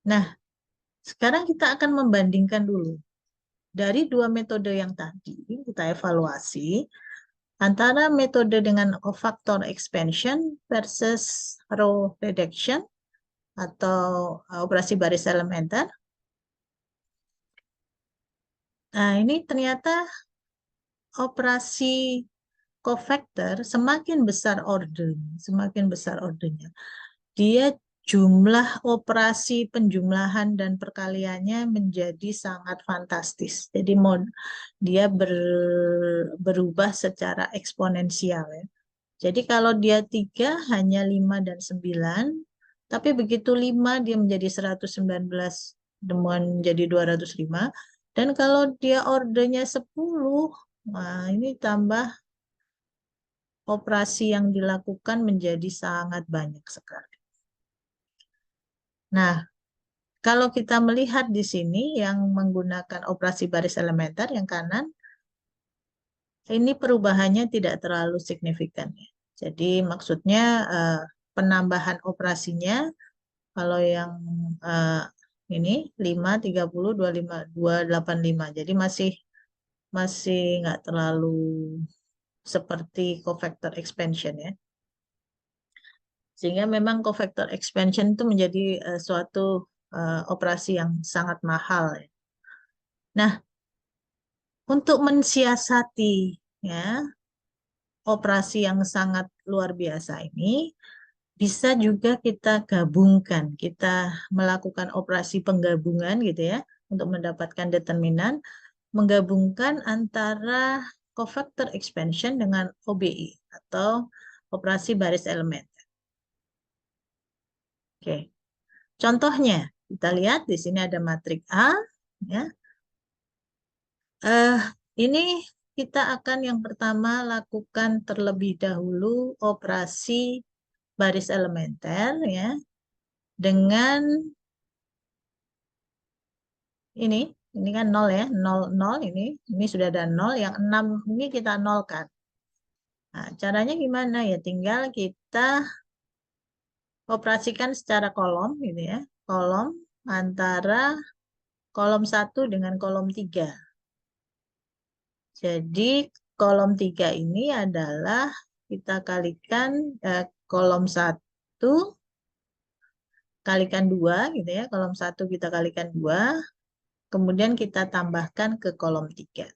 Nah, sekarang kita akan membandingkan dulu. Dari dua metode yang tadi, kita evaluasi antara metode dengan cofactor expansion versus row reduction atau operasi baris elementer. Nah, ini ternyata operasi cofactor semakin besar ordernya. Dia jumlah operasi penjumlahan dan perkaliannya menjadi sangat fantastis. Jadi dia berubah secara eksponensial ya. Jadi kalau dia 3 hanya 5 dan 9, tapi begitu 5 dia menjadi 119 dan menjadi 205. Dan kalau dia ordernya 10, nah ini tambah operasi yang dilakukan menjadi sangat banyak sekali. Nah, kalau kita melihat di sini yang menggunakan operasi baris elementer yang kanan, ini perubahannya tidak terlalu signifikan ya. Jadi maksudnya penambahan operasinya kalau yang ini 5, 30, 25, 285. Jadi masih nggak terlalu seperti cofactor expansion ya. Sehingga memang cofactor expansion itu menjadi suatu operasi yang sangat mahal ya. Nah, untuk mensiasati ya operasi yang sangat luar biasa ini, bisa juga kita gabungkan, kita melakukan operasi penggabungan gitu ya, untuk mendapatkan determinan, menggabungkan antara cofactor expansion dengan OBE atau operasi baris elemen. Oke, contohnya kita lihat di sini ada matriks A, ya. Ini kita akan yang pertama lakukan terlebih dahulu operasi baris elementer ya dengan ini kan 0 ya, 0 0 ini sudah ada 0, yang 6 ini kita nolkan. Nah, caranya gimana ya? Tinggal kita operasikan secara kolom gitu ya. Kolom antara kolom 1 dengan kolom 3. Jadi kolom 3 ini adalah kita kalikan kolom 1 kalikan 2 gitu ya. Kolom 1 kita kalikan 2, kemudian kita tambahkan ke kolom 3.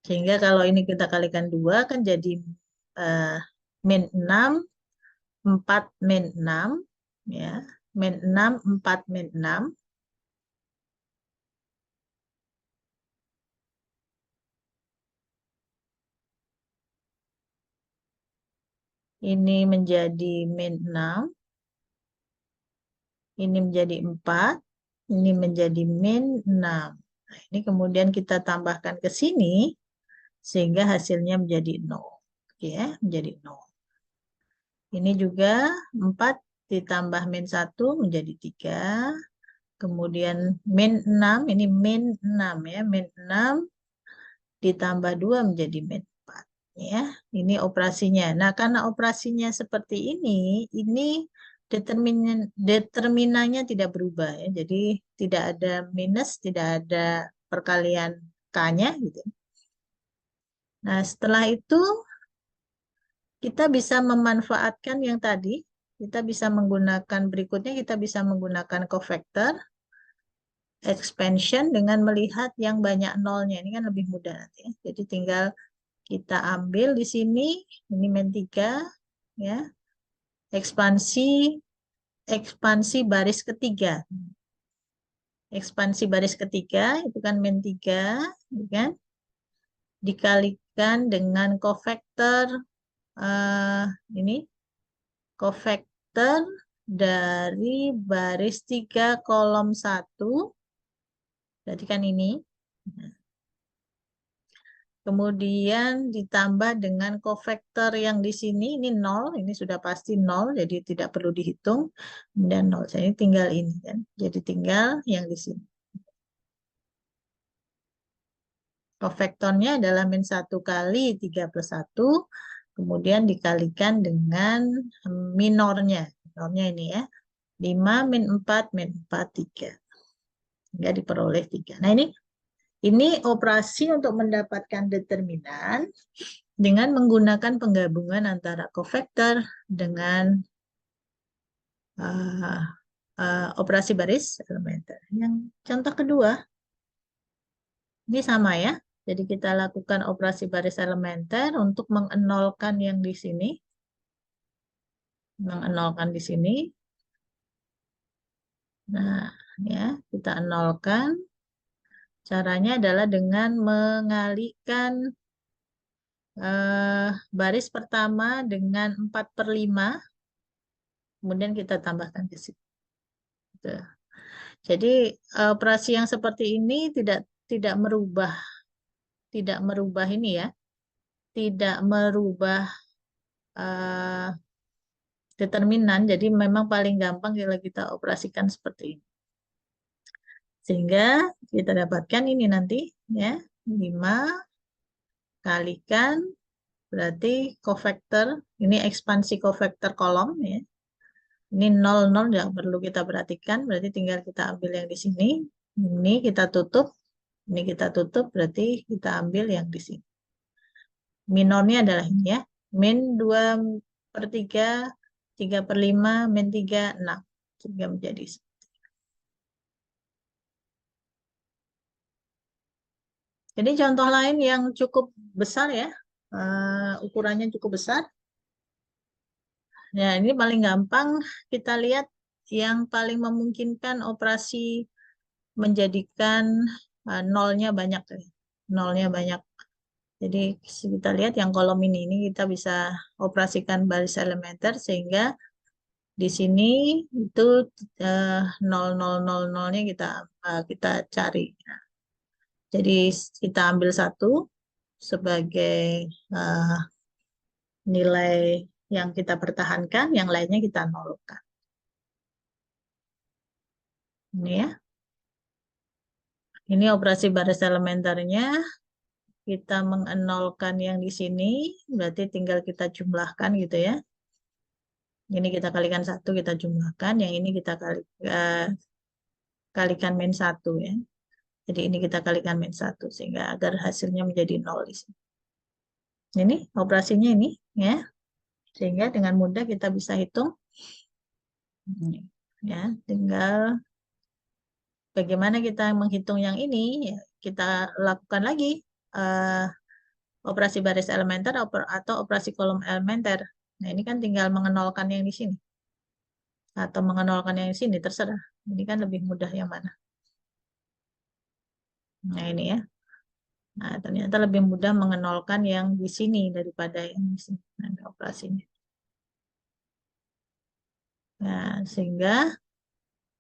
Sehingga kalau ini kita kalikan 2 kan jadi min 6, 4 min 6 ya. Min 6, 4 min 6. Ini menjadi min 6. Ini menjadi 4. Ini menjadi min 6. Nah, ini kemudian kita tambahkan ke sini sehingga hasilnya menjadi 0. Oke ya, menjadi 0. Ini juga 4 ditambah min 1 menjadi 3. Kemudian min 6, ini min 6 ya, min 6 ditambah 2 menjadi min 4 ya. Ini operasinya. Nah, karena operasinya seperti ini determinannya tidak berubah ya. Jadi tidak ada minus, tidak ada perkalian K-nya gitu. Nah, setelah itu kita bisa memanfaatkan yang tadi. Kita bisa menggunakan berikutnya, kita bisa menggunakan cofactor expansion dengan melihat yang banyak nolnya. Ini kan lebih mudah nanti ya. Jadi tinggal kita ambil di sini, ini min 3 ya. Ekspansi baris ketiga. Ekspansi baris ketiga itu kan min 3 kan? Dikalikan dengan cofactor ini cofactor dari baris 3 kolom 1. Jadi kan ini. Kemudian ditambah dengan cofactor yang di sini, ini 0, ini sudah pasti 0, jadi tidak perlu dihitung. Dan 0, jadi tinggal ini kan. Jadi tinggal yang di sini. Cofactornya adalah min 1 kali 3 plus 1, kemudian dikalikan dengan minornya. Minornya ini ya, 5 min 4 min 4, 3. Hingga diperoleh 3. Nah, ini operasi untuk mendapatkan determinan dengan menggunakan penggabungan antara kofaktor dengan uh, operasi baris elementer. Yang contoh kedua, ini sama ya. Jadi kita lakukan operasi baris elementer untuk mengenolkan yang di sini. Mengenolkan di sini. Nah, ya, kita nolkan. Caranya adalah dengan mengalihkan baris pertama dengan 4/5, kemudian kita tambahkan ke situ. Gitu. Jadi operasi yang seperti ini tidak merubah ini ya, tidak merubah eh, determinan. Jadi memang paling gampang kalau kita operasikan seperti ini. Sehingga kita dapatkan ini nanti ya, 5 kalikan berarti kofaktor, ini ekspansi kofaktor kolom ya. Ini 0, 0 tidak perlu kita perhatikan, berarti tinggal kita ambil yang di sini. Ini kita tutup, ini kita tutup, berarti kita ambil yang di sini. Minornya adalah ini ya. Min 2/3, 3/5, min 3, 6. Sehingga menjadi. Jadi contoh lain yang cukup besar ya, ukurannya cukup besar. Ya, ini paling gampang kita lihat yang paling memungkinkan operasi menjadikan nolnya banyak. Nolnya banyak. Jadi kita lihat yang kolom ini kita bisa operasikan baris elementer sehingga di sini itu 0, 0, 0, 0-nya kita cari. Jadi kita ambil satu sebagai eh, nilai yang kita pertahankan, yang lainnya kita nolkan. Ini ya. Ini operasi baris elementernya. Kita mengenolkan yang di sini, berarti tinggal kita jumlahkan gitu ya. Ini kita kalikan 1, kita jumlahkan. Yang ini kita kalikan min 1 ya. Jadi ini kita kalikan min 1 sehingga agar hasilnya menjadi 0 di sini. Ini operasinya ini ya. Sehingga dengan mudah kita bisa hitung. Ini, ya, tinggal bagaimana kita menghitung yang ini, ya, kita lakukan lagi eh, operasi baris elementer atau operasi kolom elementer. Nah, ini kan tinggal mengenolkan yang di sini atau mengenolkan yang di sini, terserah. Ini kan lebih mudah yang mana. Nah, ini ya. Nah, ternyata lebih mudah mengenolkan yang di sini daripada yang di sini. Nah, ini operasinya. Nah, sehingga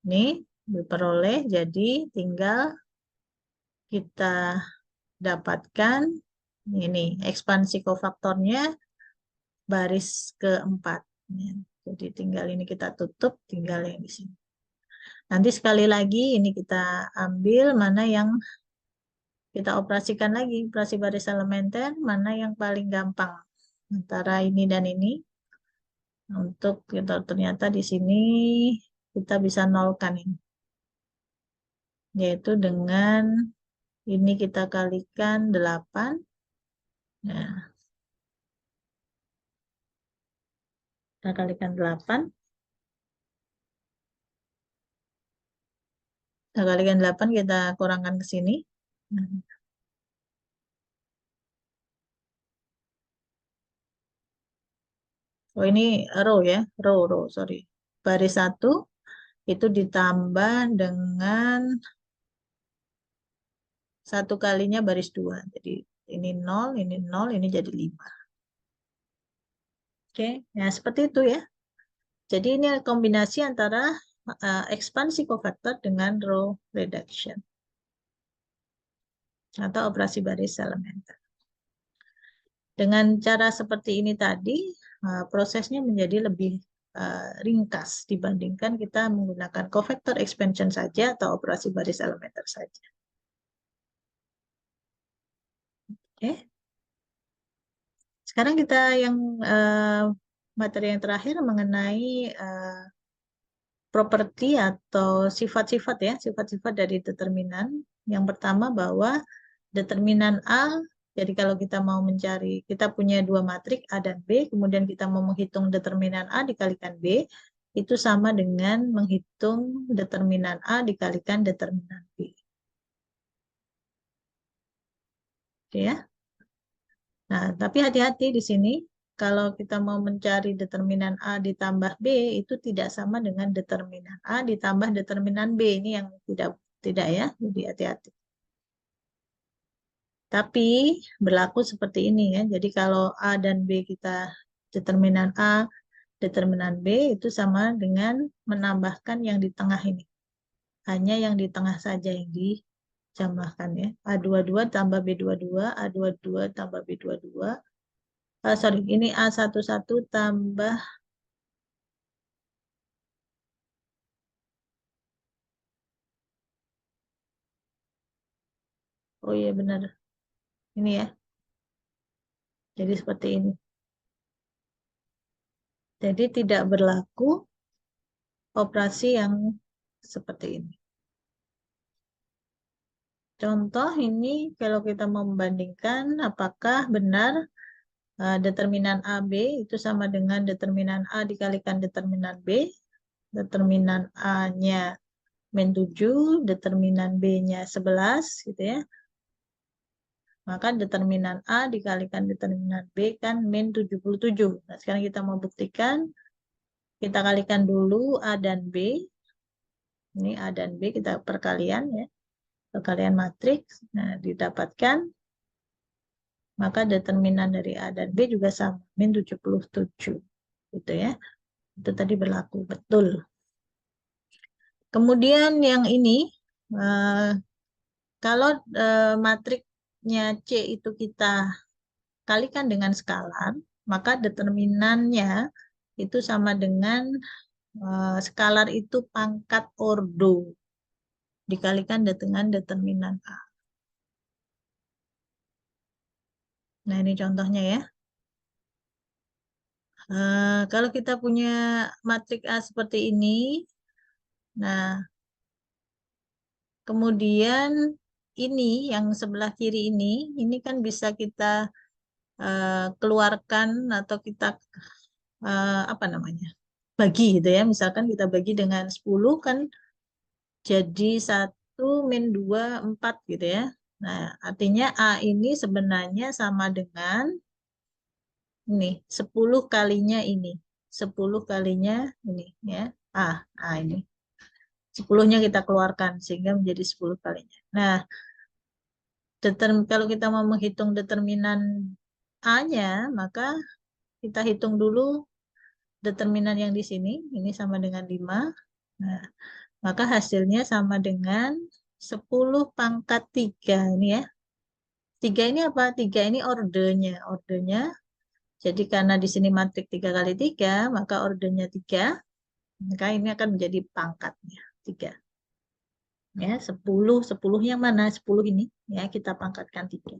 ini diperoleh jadi tinggal kita dapatkan ini ekspansi kofaktornya baris keempat. Ya. Jadi tinggal ini kita tutup, tinggal yang di sini. Nanti sekali lagi ini kita ambil mana yang kita operasikan lagi, operasi baris elementer, mana yang paling gampang antara ini dan ini. Untuk kita ternyata di sini kita bisa nolkan ini. Yaitu dengan ini kita kalikan 8. Nah, kita kalikan 8. Kita kalikan 8, kita kurangkan ke sini. Nah, oh ini row ya, row, sorry. Baris 1 itu ditambah dengan 1 kalinya baris 2. Jadi ini 0, ini 0, ini jadi 5. Oke, ya seperti itu ya. Jadi ini kombinasi antara ekspansi kofaktor dengan row reduction atau operasi baris elementer. Dengan cara seperti ini tadi, prosesnya menjadi lebih ringkas dibandingkan kita menggunakan cofactor expansion saja atau operasi baris elementer saja. Oke. Sekarang kita yang materi yang terakhir mengenai properti atau sifat-sifat ya, sifat-sifat dari determinan. Yang pertama bahwa determinan A, jadi kalau kita mau mencari, kita punya dua matrik A dan B, kemudian kita mau menghitung determinan A dikalikan B, itu sama dengan menghitung determinan A dikalikan determinan B. Oke ya. Nah, tapi hati-hati di sini. Kalau kita mau mencari determinan A ditambah B, itu tidak sama dengan determinan A ditambah determinan B. Ini yang tidak tidak ya, jadi hati-hati. Tapi berlaku seperti ini ya. Jadi kalau A dan B kita determinan A, determinan B itu sama dengan menambahkan yang di tengah ini. Hanya yang di tengah saja yang dijamahkan ya. A22 tambah B22, A22 tambah B22. Sorry, ini A11 tambah, oh iya benar, ini ya. Jadi seperti ini. Jadi tidak berlaku operasi yang seperti ini. Contoh ini kalau kita membandingkan apakah benar determinan AB itu sama dengan determinan A dikalikan determinan B. Determinan A-nya min 7, determinan B-nya 11 gitu ya. Maka determinan A dikalikan determinan B kan min 77. Nah, sekarang kita mau buktikan. Kita kalikan dulu A dan B. Ini A dan B kita perkalian ya. Perkalian matriks. Nah, didapatkan. Maka determinan dari A dan B juga sama. Min 77. Gitu ya. Itu tadi berlaku. Betul. Kemudian yang ini. Kalau matriknya C itu kita kalikan dengan skalar, maka determinannya itu sama dengan skalar itu pangkat ordo dikalikan dengan determinan A. Nah, ini contohnya ya. Kalau kita punya matrik A seperti ini, nah, kemudian ini yang sebelah kiri ini kan bisa kita keluarkan atau kita apa namanya? Bagi gitu ya. Misalkan kita bagi dengan 10 kan jadi 1 min 2 4 gitu ya. Nah, artinya A ini sebenarnya sama dengan ini 10 kalinya ini. 10 kalinya ini ya. A ini. 10-nya kita keluarkan sehingga menjadi 10 kalinya. Nah, kalau kita mau menghitung determinan A-nya, maka kita hitung dulu determinan yang di sini. Ini sama dengan 5. Nah, maka hasilnya sama dengan 10 pangkat 3 ini ya. 3 ini apa? 3 ini ordernya. Ordernya. Jadi karena di sini matrik 3 kali 3, maka ordernya 3. Maka ini akan menjadi pangkatnya 3. Ya, 10. 10 yang mana? 10 ini. Ya, kita pangkatkan 3.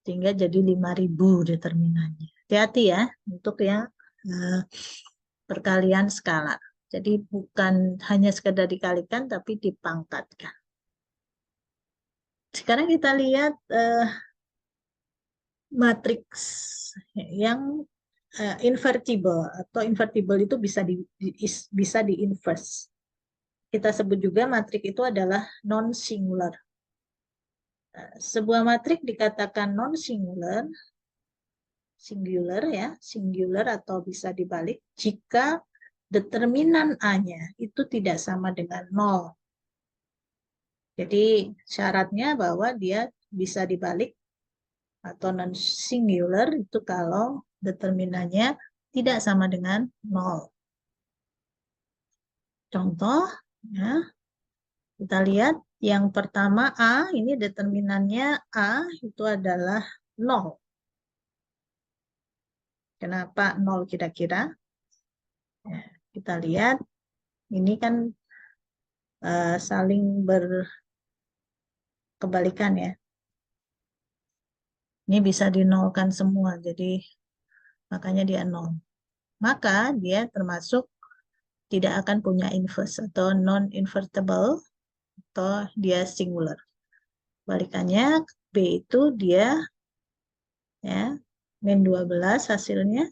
Sehingga jadi 5.000 determinannya. Hati-hati ya untuk yang perkalian skala. Jadi bukan hanya sekedar dikalikan, tapi dipangkatkan. Sekarang kita lihat matriks yang invertible atau invertible itu bisa di inverse. Kita sebut juga matrik itu adalah non singular. Sebuah matrik dikatakan non singular, singular atau bisa dibalik jika determinan A-nya itu tidak sama dengan 0. Jadi syaratnya bahwa dia bisa dibalik atau non singular itu kalau determinannya tidak sama dengan 0. Contoh ya, kita lihat yang pertama A, ini determinannya A itu adalah 0. Kenapa 0 kira-kira? Ya, kita lihat ini kan saling berkebalikan ya. Ini bisa dinolkan semua, jadi makanya dia 0. Maka dia termasuk tidak akan punya inverse atau non-invertible atau dia singular. Balikannya B itu dia ya min 12 hasilnya,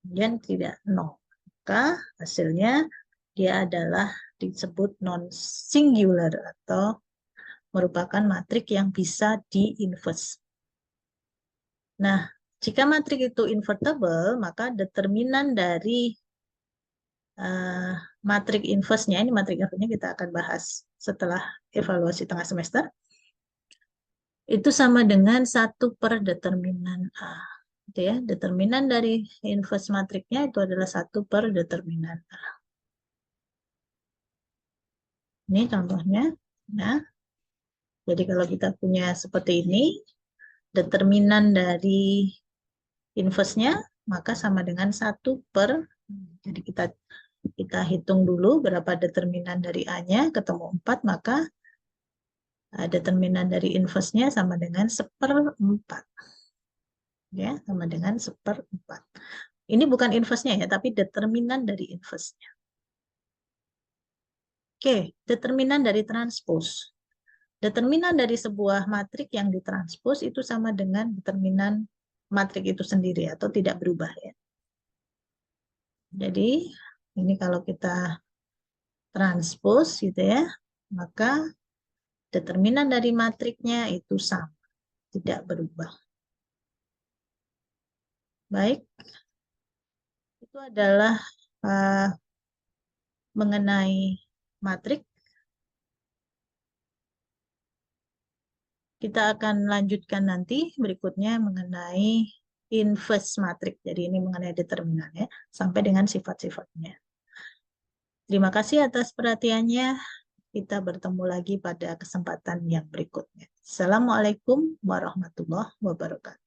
kemudian tidak nol. Maka hasilnya dia adalah disebut non-singular atau merupakan matrik yang bisa di-inverse. Nah, jika matrik itu invertible, maka determinan dari matrik inverse-nya, ini matrik inverse-nya kita akan bahas setelah evaluasi tengah semester, itu sama dengan 1/determinan A. Gitu ya. Determinan dari inverse matriknya itu adalah 1/determinan A. Ini contohnya. Nah, jadi kalau kita punya seperti ini, determinan dari inverse-nya maka sama dengan 1/. Jadi kita hitung dulu berapa determinan dari A-nya, ketemu 4, maka determinan dari inverse-nya sama dengan 1/4. Ya, sama dengan 1/4. Ini bukan inverse-nya ya, tapi determinan dari inverse-nya. Oke, determinan dari transpose. Determinan dari sebuah matrik yang ditranspos itu sama dengan determinan matrik itu sendiri atau tidak berubah ya. Jadi ini kalau kita transpos gitu ya, maka determinan dari matriknya itu sama, tidak berubah. Baik, itu adalah mengenai matrik. Kita akan lanjutkan nanti berikutnya mengenai inverse matrik. Jadi ini mengenai determinannya sampai dengan sifat-sifatnya. Terima kasih atas perhatiannya. Kita bertemu lagi pada kesempatan yang berikutnya. Assalamualaikum warahmatullahi wabarakatuh.